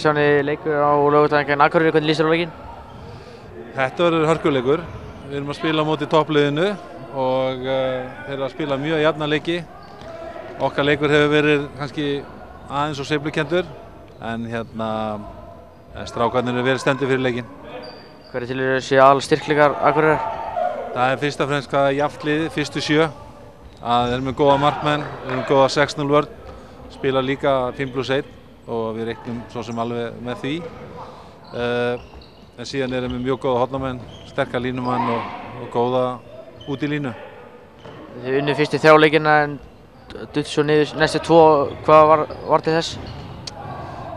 sjáum við leikur á Laugardaginn gegn Akureyri, hvernig lýst þér á leikinn? Þetta verður hörkuleikur. Við erum að spila á móti toppliðinu og þeir eru að spila mjög jafna leiki. Okkar leikur hefur verið kannski aðeins og sveiflukendur en strákarnir eru verið stendur fyrir leikinn. Hver til þessi aðalstyrkleikar Akureyrar? Það er fyrst og fremst hvað jafnt liðið, fyrstu 7. Þeir eru með góða markmenn, þeir eru með góða 6-0 vörn, spila líka 5+1 og við reiknum svo sem alveg með því. En síðan erum við mjög góða hornamenn, sterka línumann og góða út í línu. Þið unnið fyrstu 3 leikina en duttu svo niður næstu 2, hvað var til þess?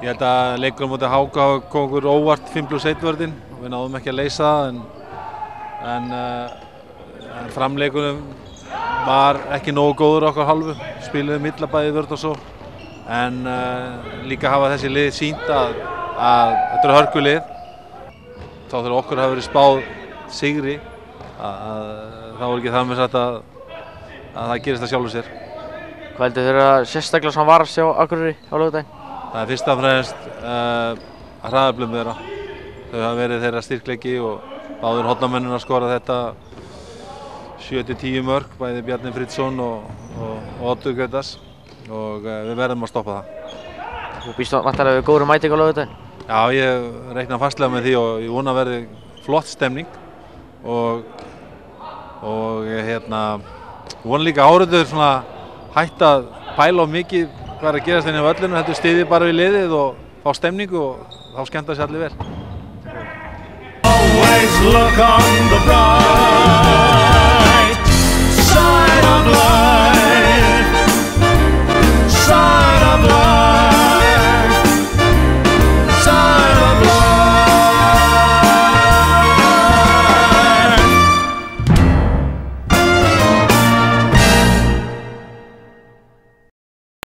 Ég held að leikur á móti Háka kom okkur óvart 5+1 vörðin og við náðum ekki að leysa það en framleikunum var ekki nógu góður okkar hálfu, spiluðum illa bæði vörð og svo en líka hafa þessi lið sýnt að þetta eru hörkulið. Þá þegar okkur hafa verið spáð sigri þá er ekki það með sagt að það gerist að sjálfu sér. Hvað heldur þér að sérstaklega sem var að sjá Akureyri á Laugardaginn? Það er fyrst og fremst hraðaflum þeirra. Þau hafa verið þeirra styrkleiki og báðir hornamennir að skora þetta 7-10 mörk, bæði Bjarni Friðsson og Oddur Grétars og við verðum að stoppa það. Þú býst vantarlega við góðri mætingu á Laugardaginn? Já, ég reikna fastlega með því og ég vona að verði flott stemning og vona líka áhorfendur svona hætt að pæla of mikið hvað er að gerast inn á völlinu, heldur styðji bara við liðið og fá stemningu og þá skemmta sér allir vel.